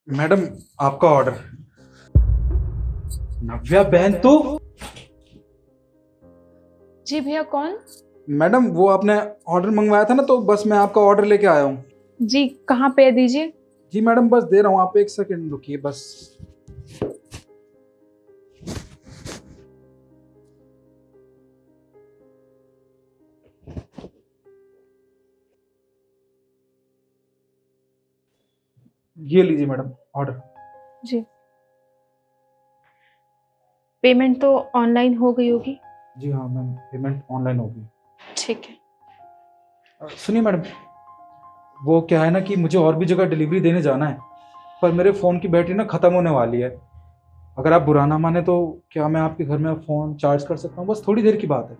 Madam, आपका order. नव्या बहन तो। जी भैया, कौन? मैडम, वो आपने ऑर्डर मंगवाया था ना, तो बस मैं आपका ऑर्डर लेके आया हूँ। जी, कहाँ पे है, दीजिए। जी मैडम, बस दे रहा हूँ, आप एक सेकंड रुकिए बस। ये लीजिए मैडम ऑर्डर। जी, पेमेंट तो ऑनलाइन हो गई होगी। जी हाँ मैम, पेमेंट ऑनलाइन होगी। ठीक है। सुनिए मैडम, वो क्या है ना कि मुझे और भी जगह डिलीवरी देने जाना है, पर मेरे फ़ोन की बैटरी ना ख़त्म होने वाली है। अगर आप बुरा ना माने तो क्या मैं आपके घर में फ़ोन चार्ज कर सकता हूँ? बस थोड़ी देर की बात है।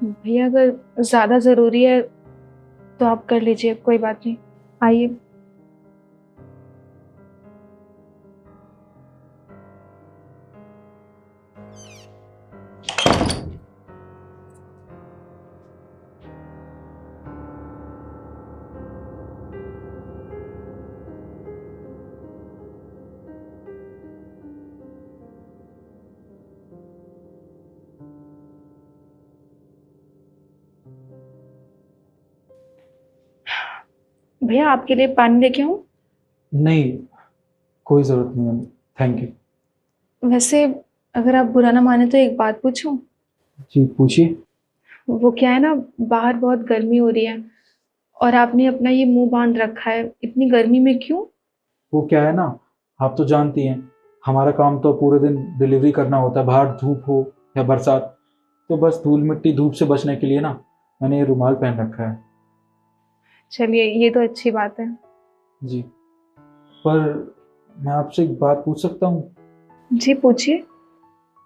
भैया, अगर ज़्यादा ज़रूरी है तो आप कर लीजिए, कोई बात नहीं। आइए। भैया, आपके लिए पानी लेके आऊँ? नहीं, कोई ज़रूरत नहीं है, थैंक यू। वैसे, अगर आप बुरा ना माने तो एक बात पूछूं? जी पूछिए। वो क्या है ना, बाहर बहुत गर्मी हो रही है और आपने अपना ये मुंह बांध रखा है, इतनी गर्मी में क्यों? वो क्या है ना, आप तो जानती हैं, हमारा काम तो पूरे दिन डिलीवरी करना होता है, बाहर धूप हो या बरसात। तो बस धूल मिट्टी धूप से बचने के लिए ना मैंने ये रुमाल पहन रखा है। चलिए, ये तो अच्छी बात है। जी, पर मैं आपसे एक बात पूछ सकता हूँ? जी, पूछिए।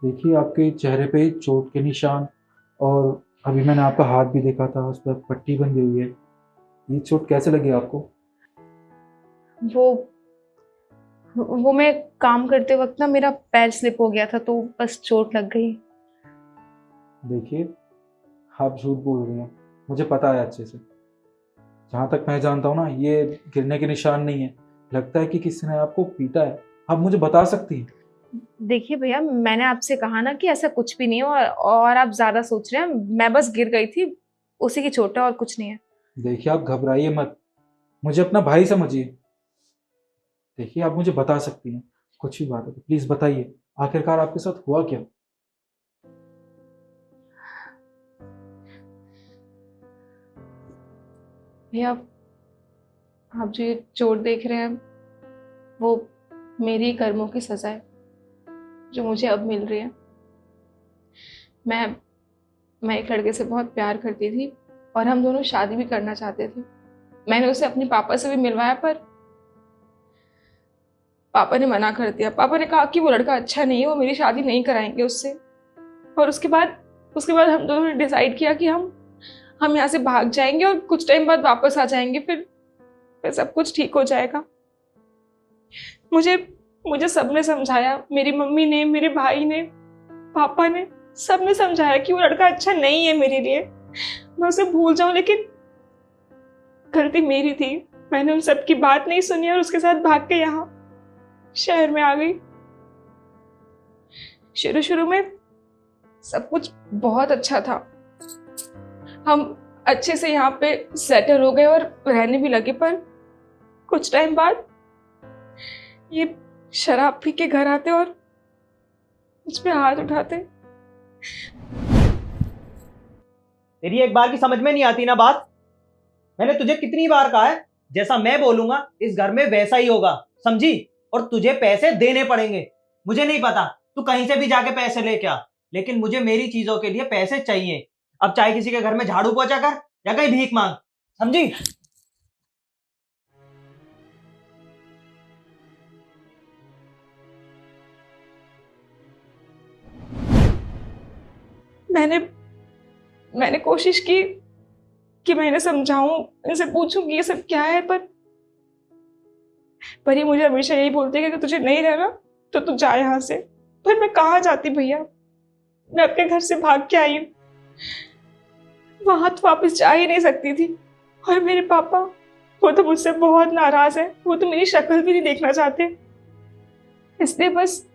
देखिए आपके चेहरे पे चोट के निशान, और अभी मैंने आपका हाथ भी देखा था, उस पर पट्टी बंधी हुई है। ये चोट कैसे लगी आपको? वो वो मैं काम करते वक्त ना मेरा पैर स्लिप हो गया था, तो बस चोट लग गई। देखिए, आप झूठ बोल रही हैं, मुझे पता है अच्छे से। जहाँ तक मैं जानता हूँ ना, ये गिरने के निशान नहीं है, लगता है कि किसी ने आपको पीटा है। आप मुझे बता सकती हैं? देखिए भैया, मैंने आपसे कहा ना कि ऐसा कुछ भी नहीं है, और आप ज्यादा सोच रहे हैं। मैं बस गिर गई थी, उसी की चोट है और कुछ नहीं है। देखिए, आप घबराइए मत, मुझे अपना भाई समझिए। देखिए, आप मुझे बता सकती हैं, कुछ भी बात है तो प्लीज़ बताइए, आखिरकार आपके साथ हुआ क्या? भैया, आप जो ये चोट देख रहे हैं, वो मेरी कर्मों की सजा है जो मुझे अब मिल रही है। मैं मैं एक लड़के से बहुत प्यार करती थी और हम दोनों शादी भी करना चाहते थे। मैंने उसे अपने पापा से भी मिलवाया, पर पापा ने मना कर दिया। पापा ने कहा कि वो लड़का अच्छा नहीं है, वो मेरी शादी नहीं कराएंगे उससे। और उसके बाद हम दोनों ने डिसाइड किया कि हम यहाँ से भाग जाएंगे और कुछ टाइम बाद वापस आ जाएंगे, फिर सब कुछ ठीक हो जाएगा। मुझे मुझे सबने समझाया, मेरी मम्मी ने, मेरे भाई ने, पापा ने, सबने समझाया कि वो लड़का अच्छा नहीं है मेरे लिए। मैं उसे भूल जाऊं, लेकिन गलती मेरी थी। मैंने उन सबकी बात नहीं सुनी और उसके साथ भाग के यहाँ शहर में आ गई। शुरू शुरू में सब कुछ बहुत अच्छा था। हम अच्छे से यहाँ पे सेटल हो गए और रहने भी लगे, पर कुछ टाइम बाद ये शराब पी के घर आते और मुझ पे हाथ उठाते। तेरी एक बार की समझ में नहीं आती ना बात। मैंने तुझे कितनी बार कहा है, जैसा मैं बोलूंगा इस घर में वैसा ही होगा, समझी? और तुझे पैसे देने पड़ेंगे। मुझे नहीं पता तू कहीं से भी जाके पैसे लेके आ, लेकिन मुझे मेरी चीजों के लिए पैसे चाहिए। अब चाहे किसी के घर में झाड़ू पोछा कर या कहीं भीख मांग, समझी? मैंने मैंने कोशिश की कि मैं इन्हें समझाऊं, इनसे पूछूं कि ये सब क्या है, पर ये मुझे हमेशा यही बोलते हैं कि तुझे नहीं रहना तो तू जा यहाँ से। पर मैं कहाँ जाती भैया? मैं अपने घर से भाग के आई हूँ, वहां तो वापस जा ही नहीं सकती थी। और मेरे पापा, वो तो मुझसे बहुत नाराज है, वो तो मेरी शक्ल भी नहीं देखना चाहते। इसलिए बस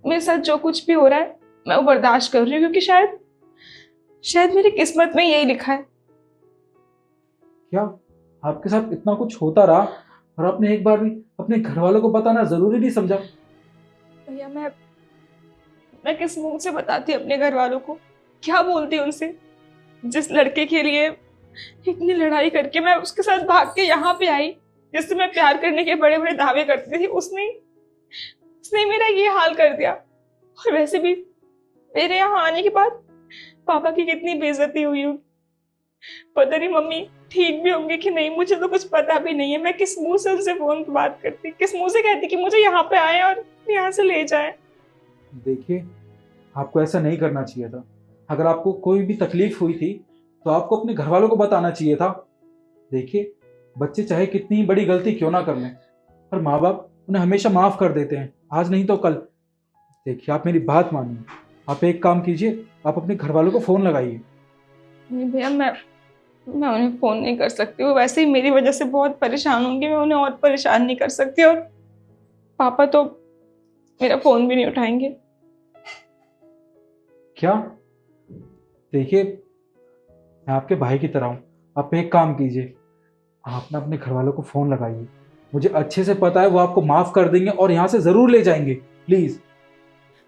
मेरे साथ जो कुछ भी हो रहा है मैं वो बर्दाश्त कर रही हूँ, क्योंकि शायद शायद मेरी किस्मत में यही लिखा है। क्या आपके साथ इतना कुछ होता रहा और आपने एक बार भी अपने घर वालों को बताना जरूरी नहीं समझा? भैया मैं किस मुंह से बताती अपने घर वालों को, क्या बोलती उनसे? जिस लड़के के लिए इतनी लड़ाई करके मैं उसके साथ भाग के यहाँ पे आई, जिससे मैं प्यार करने के बड़े बड़े दावे करती थी, उसने उसने मेरा ये हाल कर दिया। और वैसे भी मेरे यहाँ आने के बाद पापा की कितनी बेइज्जती हुई होगी। पता नहीं मम्मी ठीक भी होंगे कि नहीं, मुझे तो कुछ पता भी नहीं है। मैं किस मुंह से उनसे फोन पे बात करती, किस मुंह से कहती कि मुझे यहाँ पे आए और यहाँ से ले जाए। देखिए, आपको ऐसा नहीं करना चाहिए था। अगर आपको कोई भी तकलीफ हुई थी तो आपको अपने घर वालों को बताना चाहिए था। देखिए, बच्चे चाहे कितनी ही बड़ी गलती क्यों ना कर लें, पर माँ बाप उन्हें हमेशा माफ कर देते हैं, आज नहीं तो कल। देखिए, आप मेरी बात मानिए, आप एक काम कीजिए, आप अपने घर वालों को फोन लगाइए। नहीं भैया, मैं उन्हें फोन नहीं कर सकती। वो वैसे ही मेरी वजह से बहुत परेशान होंगे, मैं उन्हें और परेशान नहीं कर सकती। और पापा तो मेरा फोन भी नहीं उठाएंगे। क्या? देखिए, मैं आपके भाई की तरह हूँ। आप एक काम कीजिए, आप ना अपने घर वालों को फोन लगाइए। मुझे अच्छे से पता है वो आपको माफ कर देंगे और यहाँ से जरूर ले जाएंगे। प्लीज।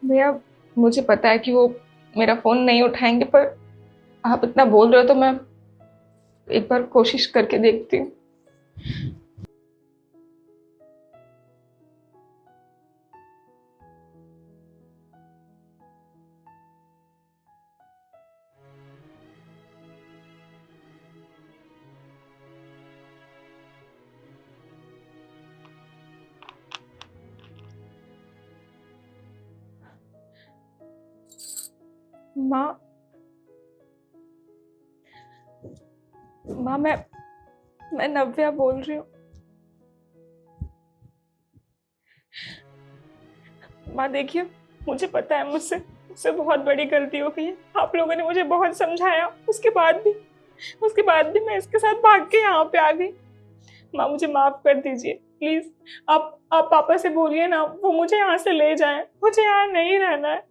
भैया मुझे पता है कि वो मेरा फोन नहीं उठाएंगे, पर आप इतना बोल रहे हो तो मैं एक बार कोशिश करके देखती हूँ। माँ, माँ, मैं नव्या बोल रही हूँ। माँ देखिए, मुझे पता है मुझसे मुझसे बहुत बड़ी गलती हो गई है। आप लोगों ने मुझे बहुत समझाया, उसके बाद भी मैं इसके साथ भाग के यहाँ पे आ गई। माँ मुझे माफ कर दीजिए प्लीज। आप पापा से बोलिए ना, वो मुझे यहाँ से ले जाएं। मुझे यहाँ नहीं रहना है।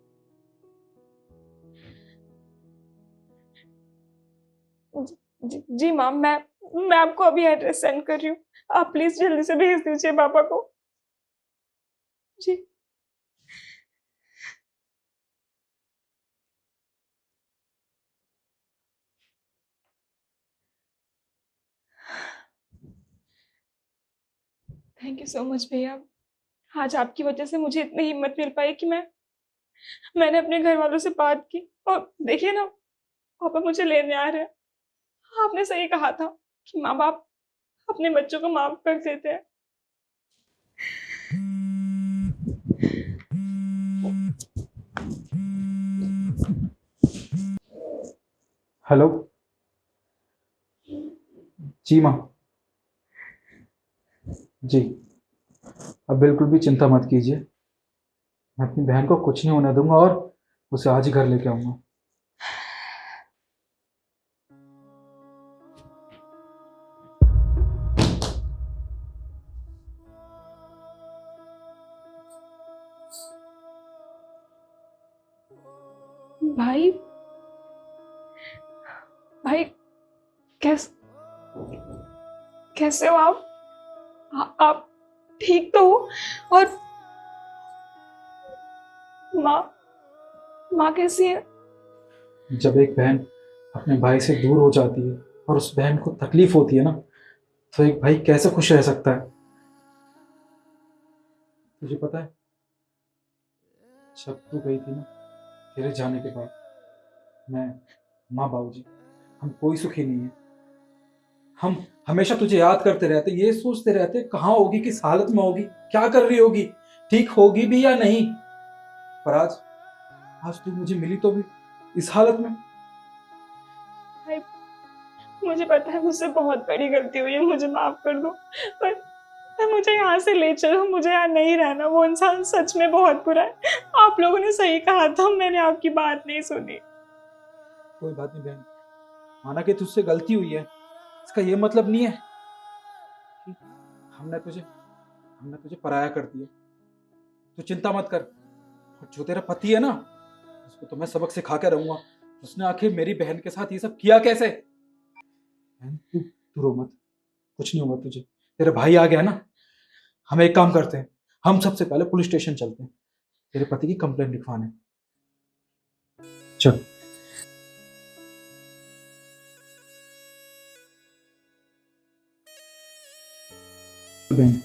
जी माँ, मैं आपको अभी एड्रेस सेंड कर रही हूँ। आप प्लीज जल्दी से भेज दीजिए पापा को। जी। थैंक यू सो मच भैया। आज आपकी वजह से मुझे इतनी हिम्मत मिल पाई कि मैंने अपने घर वालों से बात की। और देखिए ना, पापा मुझे लेने आ रहे हैं। आपने सही कहा था कि माँ बाप अपने बच्चों को माफ कर देते हैं। हेलो। जी माँ। जी, अब बिल्कुल भी चिंता मत कीजिए। मैं अपनी बहन को कुछ नहीं होने दूंगा और उसे आज ही घर लेके आऊंगा। भाई, भाई, कैस कैसे हो आप? आप ठीक तो हो? और माँ माँ कैसी है? जब एक बहन अपने भाई से दूर हो जाती है और उस बहन को तकलीफ होती है ना, तो एक भाई कैसे खुश रह सकता है? तुझे पता है, जब तू गई थी ना, तेरे जाने के बाद मैं, माँ, बाबूजी, हम कोई सुखी नहीं है। हम हमेशा तुझे याद करते रहते, ये सोचते रहते कहाँ होगी, किस हालत में होगी, क्या कर रही होगी, ठीक होगी भी या नहीं। पर आज आज तू मुझे मिली तो भी इस हालत में। भाई मुझे पता है मुझसे बहुत बड़ी गलती हुई है, मुझे माफ कर दो। पर मुझे यहाँ से ले चलो, मुझे यहाँ नहीं रहना। वो इंसान सच में बहुत बुरा है। आप लोगों ने सही कहा था, मैंने आपकी बात नहीं सुनी। कोई बात नहीं बहन, माना कि तुझसे गलती हुई है, इसका ये मतलब नहीं है कि हमने तुझे पराया कर दिया। तू चिंता मत कर। और जो तेरा पति है ना, उसको तो मैं सबक सिखा के रहूंगा। उसने आखिर मेरी बहन के साथ ये सब किया कैसे। बहन, तू तू रो मत, कुछ नहीं होगा तुझे। तेरे भाई आ गया ना, हम एक काम करते हैं, हम सबसे पहले पुलिस स्टेशन चलते हैं, तेरे पति की कंप्लेंट लिखवाने। चल। बहन,